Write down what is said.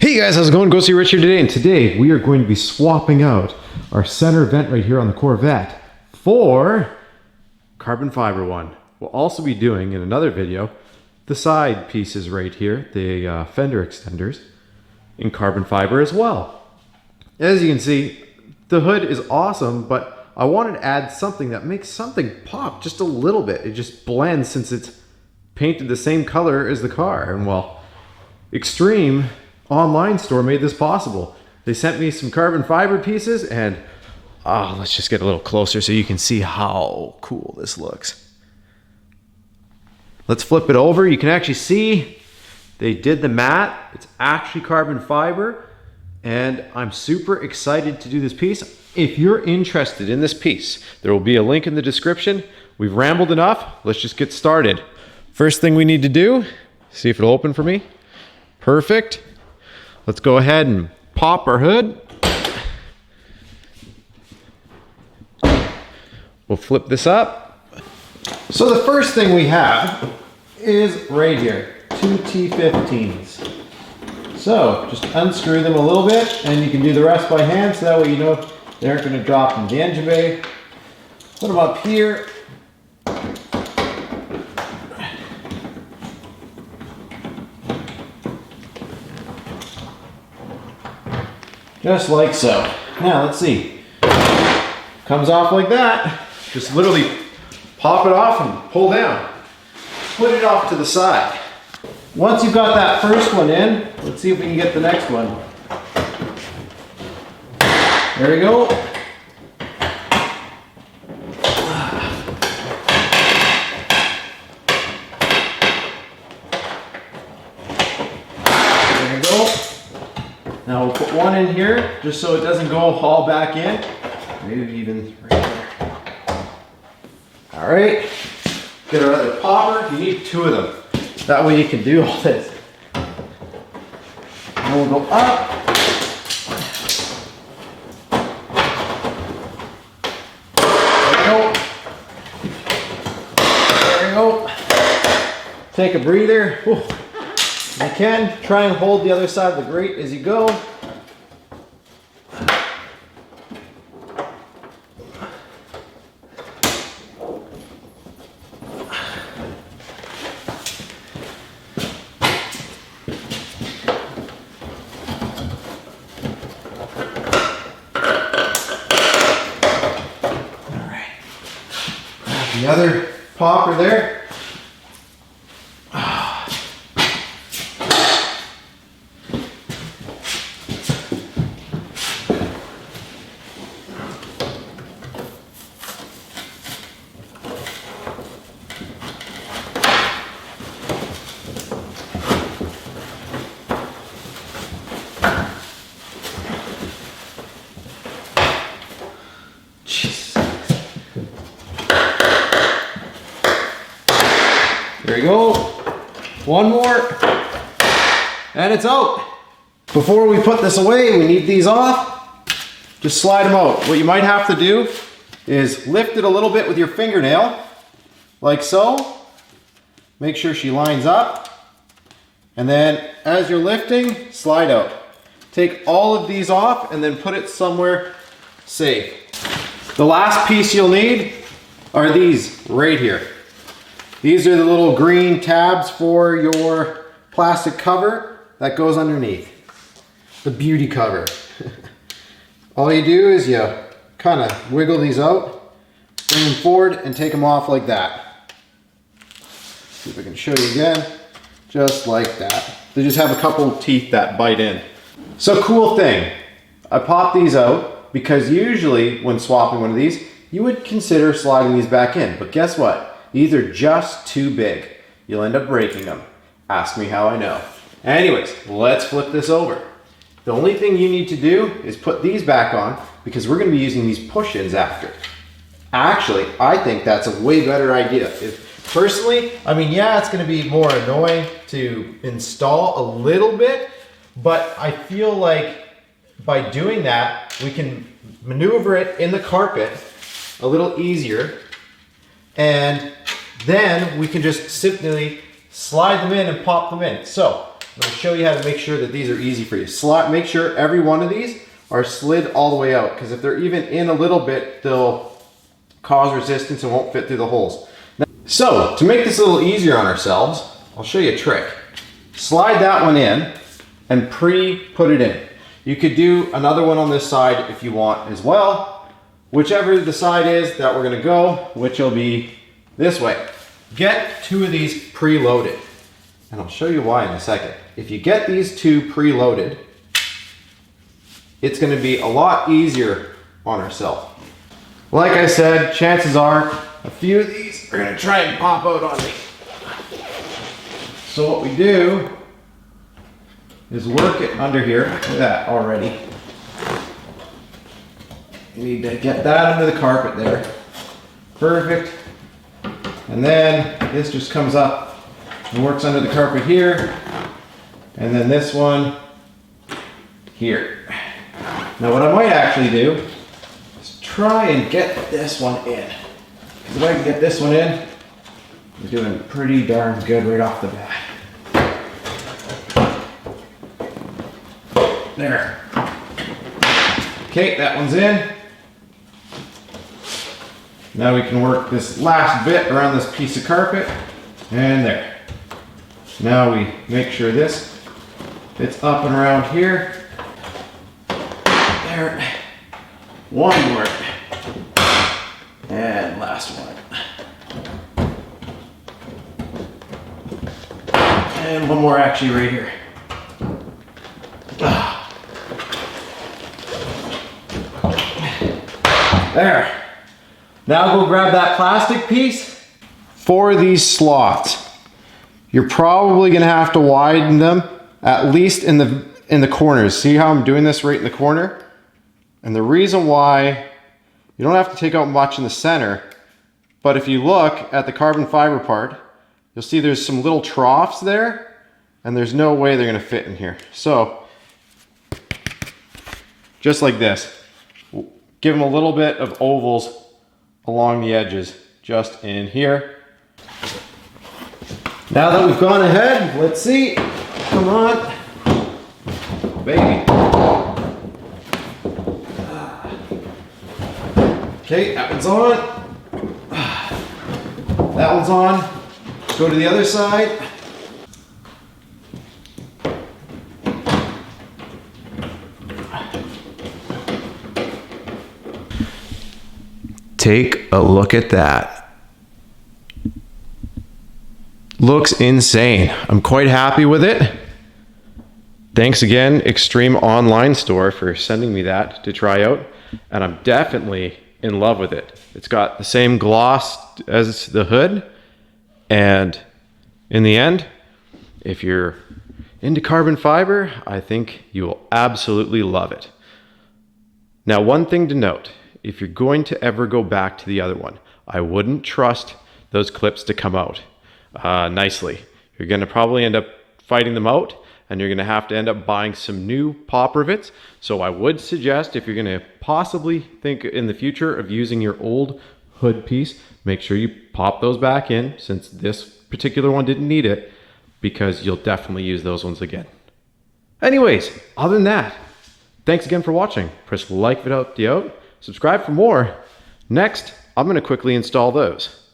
Hey guys, how's it going? Go see Rich here today, and today we are going to be swapping out our center vent right here on the Corvette for carbon fiber one. We'll also be doing in another video the side pieces right here, the fender extenders in carbon fiber as well. As you can see, the hood is awesome, but I wanted to add something that makes something pop just a little bit. It just blends since it's painted the same color as the car. And well, Extreme online store made this possible. They sent me some carbon fiber pieces, and let's just get a little closer so you can see how cool this looks. Let's flip it over. You can actually see they did the mat. It's actually carbon fiber, and I'm super excited to do this piece. If you're interested in this piece, there will be a link in the description. We've rambled enough. Let's just get started. First thing we need to do, see if it'll open for me. Perfect. Let's go ahead and pop our hood. We'll flip this up. So the first thing we have is right here, two T15s. So just unscrew them a little bit, and you can do the rest by hand, so that way you know they aren't going to drop in the engine bay. Put them up here. Just like so. Now let's see. Comes off like that. Just literally pop it off and pull down. Put it off to the side. Once you've got that first one in, let's see if we can get the next one. There we go. There we go. Now we'll put one in here, just so it doesn't go all back in. Maybe even right there. All right, get our other popper. You need two of them. That way you can do all this. And we'll go up. There we go. There we go. Take a breather. Whew. You can try and hold the other side of the grate as you go. All right. Grab the other popper there. There we go. One more. And it's out. Before we put this away, we need these off. Just slide them out. What you might have to do is lift it a little bit with your fingernail, like so. Make sure she lines up. And then as you're lifting, slide out. Take all of these off and then put it somewhere safe. The last piece you'll need are these right here. These are the little green tabs for your plastic cover that goes underneath. The beauty cover. All you do is you kind of wiggle these out, bring them forward, and take them off like that. See if I can show you again. Just like that. They just have a couple of teeth that bite in. So cool thing. I pop these out because usually when swapping one of these, you would consider sliding these back in. But guess what? These are just too big. You'll end up breaking them. Ask me how I know. Anyways, let's flip this over. The only thing you need to do is put these back on, because we're going to be using these push-ins after. Actually, I think that's a way better idea. Personally, I mean, yeah, it's going to be more annoying to install a little bit, but I feel like by doing that, we can maneuver it in the carpet a little easier. And then we can just simply slide them in and pop them in. So I'm going to show you how to make sure that these are easy for you. Make sure every one of these are slid all the way out, because if they're even in a little bit, they'll cause resistance and won't fit through the holes. Now, so to make this a little easier on ourselves, I'll show you a trick. Slide that one in and pre-put it in. You could do another one on this side if you want as well. Whichever the side is that we're going to go, which will be this way. Get 2 of these pre-loaded. And I'll show you why in a second. If you get these 2 pre-loaded, it's going to be a lot easier on ourselves. Like I said, chances are a few of these are going to try and pop out on me. So what we do is work it under here. Look at that already. You need to get that under the carpet there. Perfect. And then this just comes up and works under the carpet here. And then this one here. Now what I might actually do is try and get this one in. Because if I can get this one in, we're doing pretty darn good right off the bat. There. Okay, that one's in. Now we can work this last bit around this piece of carpet, and there. Now we make sure this fits up and around here. There. One more. And last one. And one more actually right here. There. Now go grab that plastic piece. For these slots, you're probably gonna have to widen them at least in the corners. See how I'm doing this right in the corner? And the reason why, you don't have to take out much in the center, but if you look at the carbon fiber part, you'll see there's some little troughs there, and there's no way they're gonna fit in here. So, just like this. Give them a little bit of ovals along the edges, just in here. Now that we've gone ahead, let's see. Come on, baby. Okay, that one's on. That one's on. Go to the other side. Take a look at that. Looks insane. I'm quite happy with it. Thanks again, Extreme Online Store, for sending me that to try out. And I'm definitely in love with it. It's got the same gloss as the hood. And in the end, if you're into carbon fiber, I think you will absolutely love it. Now, one thing to note. If you're going to ever go back to the other one, I wouldn't trust those clips to come out nicely. You're going to probably end up fighting them out, and you're going to have to end up buying some new pop rivets. So I would suggest, if you're going to possibly think in the future of using your old hood piece, make sure you pop those back in, since this particular one didn't need it, because you'll definitely use those ones again. Anyways, other than that, thanks again for watching. Press like if it helped you out. Subscribe for more. Next, I'm going to quickly install those.